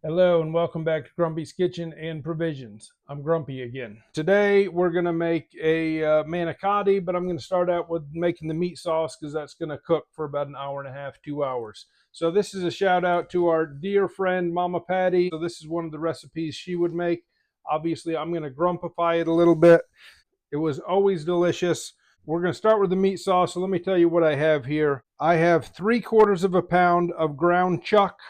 Hello and welcome back to Grumpy's Kitchen and Provisions. I'm Grumpy again. Today we're going to make a manicotti, but I'm going to start out with making the meat sauce because that's going to cook for about an hour and a half, 2 hours. So this is a shout out to our dear friend Mama Patty. So this is one of the recipes she would make. Obviously I'm going to grumpify it a little bit. It was always delicious. We're going to start with the meat sauce. So let me tell you what I have here. I have 3/4 of a pound of ground chuck.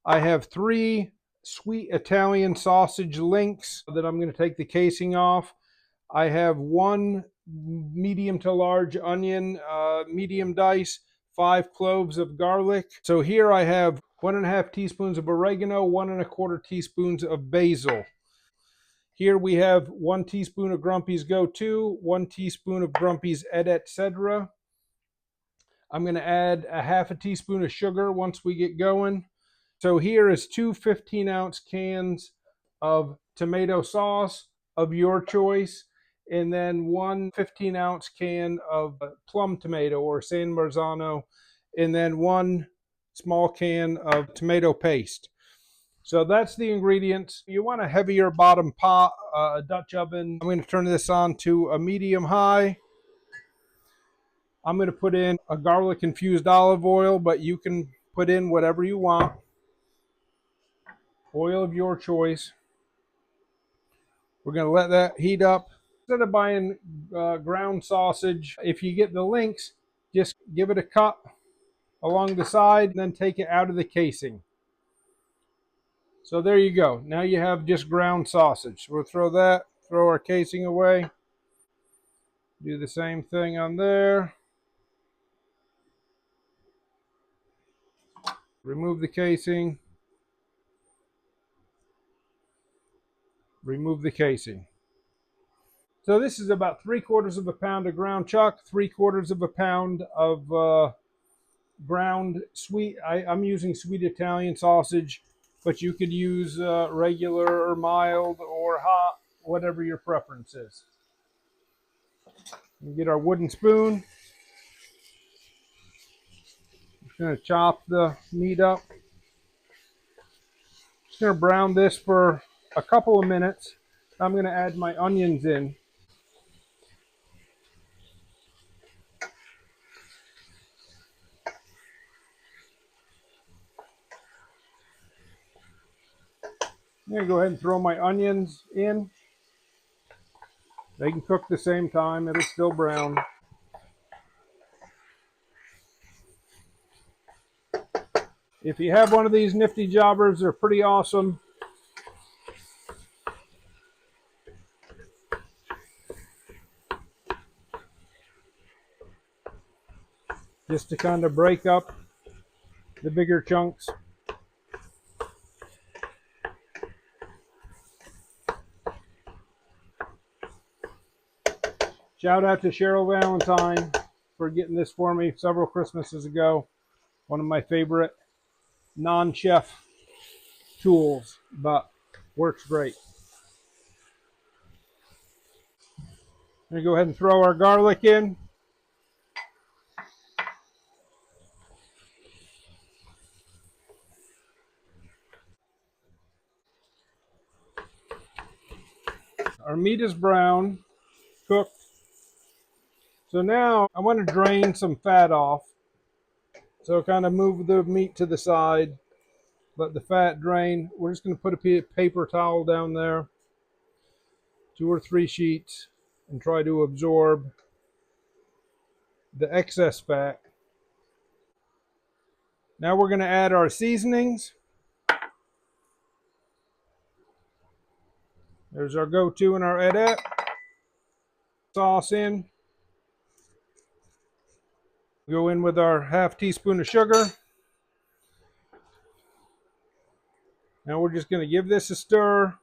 I have 3 sweet Italian sausage links that I'm going to take the casing off. I have 1 medium to large onion, medium dice, 5 cloves of garlic. So here I have 1.5 teaspoons of oregano, 1 1/4 teaspoons of basil. Here we have 1 teaspoon of Grumpy's Go-To, 1 teaspoon of Grumpy's Etcetera. I'm going to add a 1/2 teaspoon of sugar once we get going. So here is 2 15-ounce cans of tomato sauce of your choice, and then 1 15-ounce can of plum tomato or San Marzano, and then 1 small can of tomato paste. So that's the ingredients. You want a heavier bottom pot, a Dutch oven. I'm going to turn this on to a medium high. I'm going to put in a garlic infused olive oil, but you can put in whatever you want. Oil of your choice. We're going to let that heat up. Instead of buying ground sausage, if you get the links, just give it a cut along the side and then take it out of the casing. So there you go. Now you have just ground sausage. We'll throw our casing away. Do the same thing on there. Remove the casing. Remove the casing. So this is about 3/4 of a pound of ground chuck, 3/4 of a pound of ground sweet. I'm using sweet Italian sausage, but you could use regular or mild or hot, whatever your preference is. We get our wooden spoon. Just going to chop the meat up. Just going to brown this for a couple of minutes. I'm going to add my onions in. I'm going to go ahead and throw my onions in. They can cook the same time. It'll still brown. If you have one of these nifty jobbers, they're pretty awesome. Just to kind of break up the bigger chunks. Shout out to Cheryl Valentine for getting this for me several Christmases ago. One of my favorite non-chef tools, but works great. I'm going to go ahead and throw our garlic in. Our meat is brown, cooked. So now I want to drain some fat off. So kind of move the meat to the side, let the fat drain. We're just going to put a paper towel down there, 2 or 3 sheets, and try to absorb the excess fat. Now we're going to add our seasonings. There's our Go-To and our Edette. Sauce in. Go in with our 1/2 teaspoon of sugar. Now we're just going to give this a stir.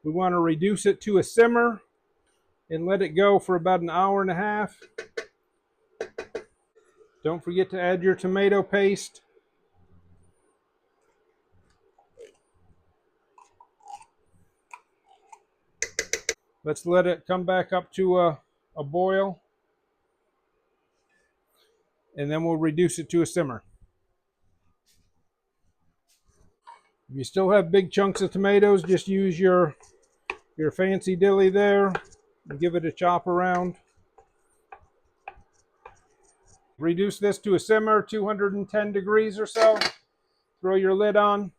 We want to reduce it to a simmer and let it go for about an hour and a half. Don't forget to add your tomato paste. Let's let it come back up to a boil. And then we'll reduce it to a simmer. If you still have big chunks of tomatoes, just use your fancy dilly there and give it a chop around. Reduce this to a simmer, 210 degrees or so. Throw your lid on,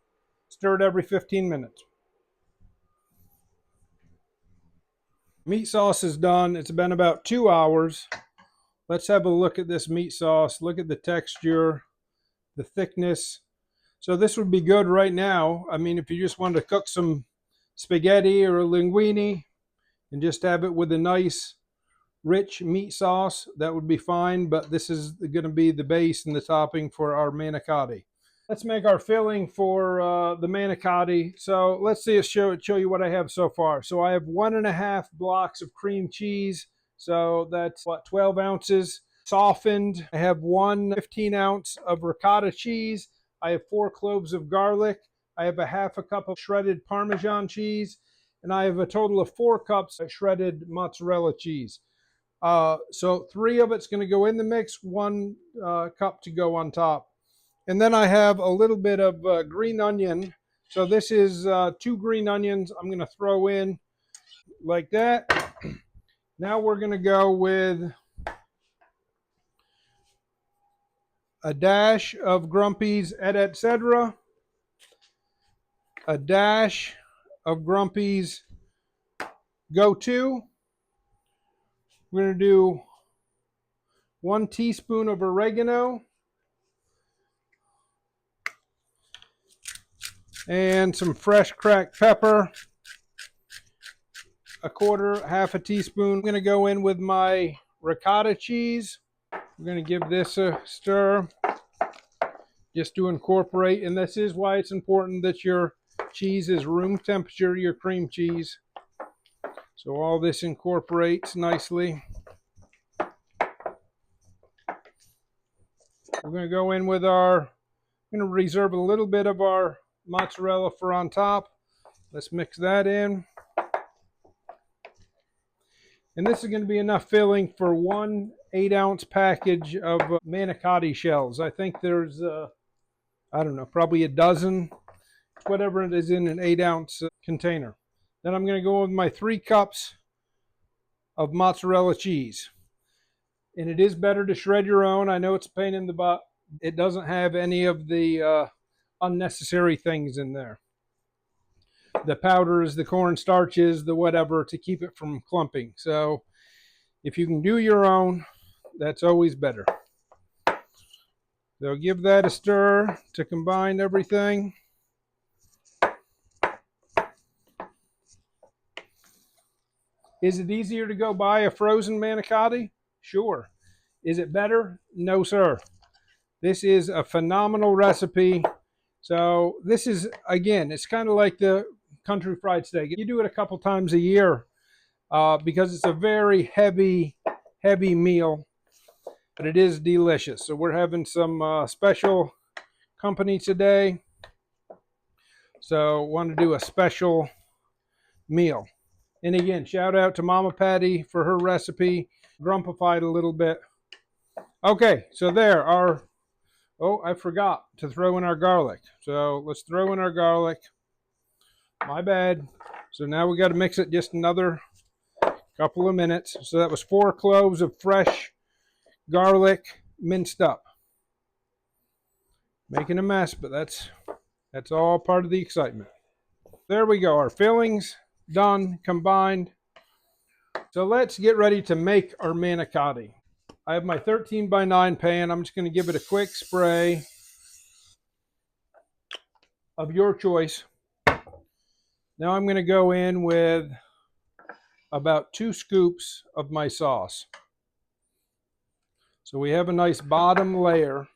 stir it every 15 minutes. Meat sauce is done. It's been about 2 hours. Let's have a look at this meat sauce. Look at the texture, the thickness. So this would be good right now. I mean, if you just wanted to cook some spaghetti or a linguine and just have it with a nice rich meat sauce, that would be fine, but this is going to be the base and the topping for our manicotti. Let's make our filling for the manicotti. So let's see, show you what I have so far. So I have 1.5 blocks of cream cheese. So that's what, 12 ounces softened. I have 1 15-ounce of ricotta cheese. I have 4 cloves of garlic. I have a 1/2 cup of shredded Parmesan cheese. And I have a total of 4 cups of shredded mozzarella cheese. So 3 of it's going to go in the mix, 1 cup to go on top. And then I have a little bit of green onion. So this is 2 green onions I'm going to throw in like that. Now we're going to go with a dash of Grumpy's at Etcetera, a dash of Grumpy's Go-To. We're going to do 1 teaspoon of oregano and some fresh cracked pepper, a quarter, 1/2 teaspoon. I'm going to go in with my ricotta cheese. We're going to give this a stir just to incorporate, and this is why it's important that your cheese is room temperature, your cream cheese. So all this incorporates nicely. We're going to go in with I'm going to reserve a little bit of our mozzarella for on top. Let's mix that in. And this is going to be enough filling for 1 8-ounce package of manicotti shells. I think there's, I don't know, probably a dozen, whatever it is in an 8-ounce container. Then I'm going to go with my 3 cups of mozzarella cheese. And it is better to shred your own. I know it's a pain in the butt. It doesn't have any of the unnecessary things in there. The powders, the corn starches, the whatever, to keep it from clumping. So if you can do your own, that's always better. So give that a stir to combine everything. Is it easier to go buy a frozen manicotti? Sure. Is it better? No, sir. This is a phenomenal recipe. So this is, again, it's kind of like the country fried steak. You do it a couple times a year because it's a very heavy meal, but it is delicious. So we're having some special company today. So want to do a special meal. And again, shout out to Mama Patty for her recipe. Grumpified a little bit. Okay, so there are, oh, I forgot to throw in our garlic. So let's throw in our garlic. My bad. So now we got to mix it just another couple of minutes. So that was 4 cloves of fresh garlic minced up. Making a mess, but that's all part of the excitement. There we go. Our fillings done, combined. So let's get ready to make our manicotti. I have my 13x9 pan. I'm just going to give it a quick spray of your choice. Now I'm going to go in with about 2 scoops of my sauce. So we have a nice bottom layer.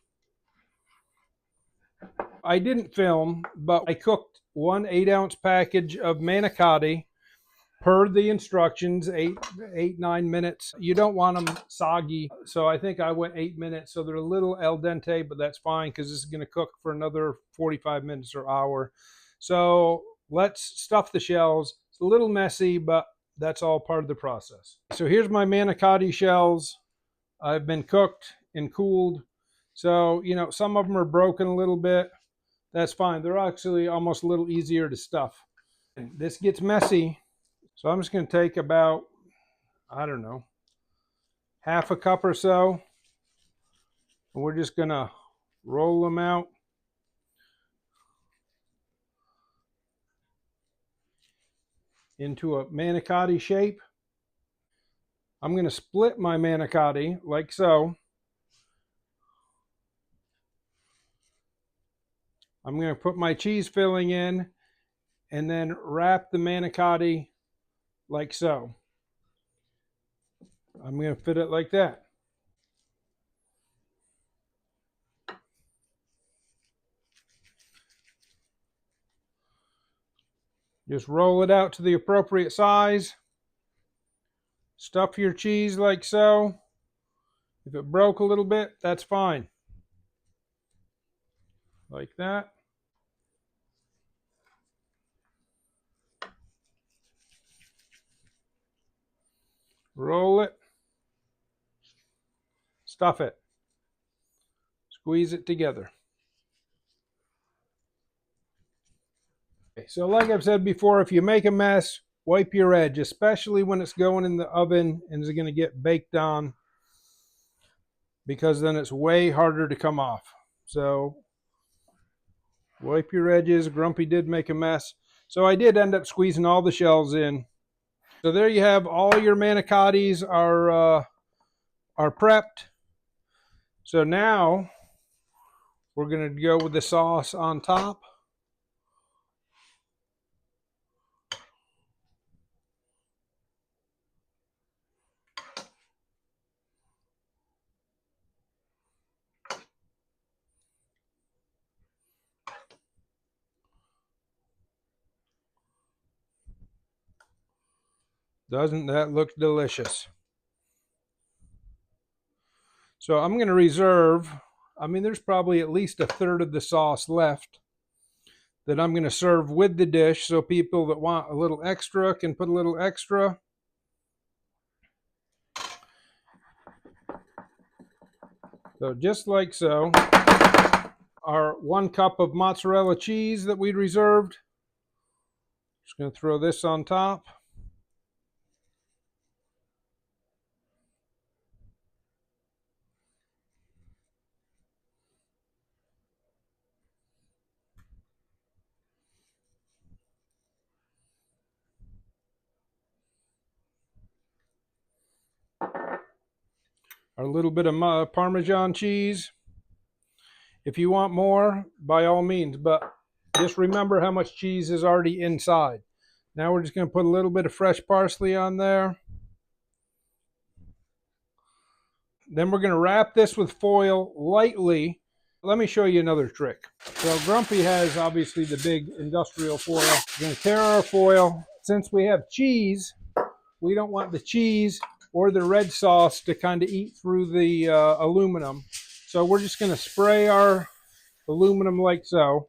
I didn't film, but I cooked 1 8-ounce package of manicotti per the instructions, 8-9 minutes. You don't want them soggy, so I think I went 8 minutes. So they're a little al dente, but that's fine because this is going to cook for another 45 minutes or hour. So let's stuff the shells. It's a little messy, but that's all part of the process. So here's my manicotti shells. I've been cooked and cooled. So, you know, some of them are broken a little bit. that's fine. They're actually almost a little easier to stuff. This gets messy, so I'm just going to take about, I don't know, half a cup or so, and we're just going to roll them out into a manicotti shape. I'm going to split my manicotti like so. I'm going to put my cheese filling in and then wrap the manicotti like so. I'm going to fit it like that. Just roll it out to the appropriate size. Stuff your cheese like so. If it broke a little bit, that's fine. Like that. Roll it. Stuff it. Squeeze it together. Okay, so like I've said before, if you make a mess, wipe your edge, especially when it's going in the oven and is going to get baked on, because then it's way harder to come off. So wipe your edges. Grumpy did make a mess. So I did end up squeezing all the shells in. So there you have, all your manicottis are prepped. So now we're going to go with the sauce on top. Doesn't that look delicious? So I'm going to reserve, I mean, there's probably at least a third of the sauce left that I'm going to serve with the dish, so people that want a little extra can put a little extra. So just like so. Our 1 cup of mozzarella cheese that we'd reserved. Just going to throw this on top. Our little bit of Parmesan cheese. If you want more, by all means, but just remember how much cheese is already inside. Now we're just going to put a little bit of fresh parsley on there. Then we're going to wrap this with foil lightly. Let me show you another trick. So Grumpy has obviously the big industrial foil. We're going to tear our foil. Since we have cheese, we don't want the cheese or the red sauce to kind of eat through the aluminum. So we're just going to spray our aluminum like so.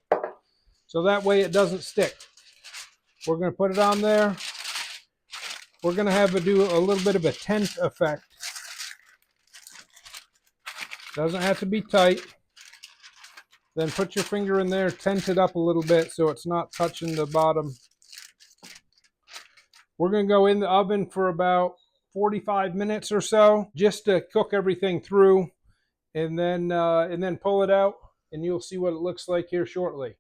So that way it doesn't stick. We're going to put it on there. We're going to have it do a little bit of a tent effect. Doesn't have to be tight. Then put your finger in there, tent it up a little bit so it's not touching the bottom. We're going to go in the oven for about 45 minutes or so, just to cook everything through, and then pull it out, and you'll see what it looks like here shortly.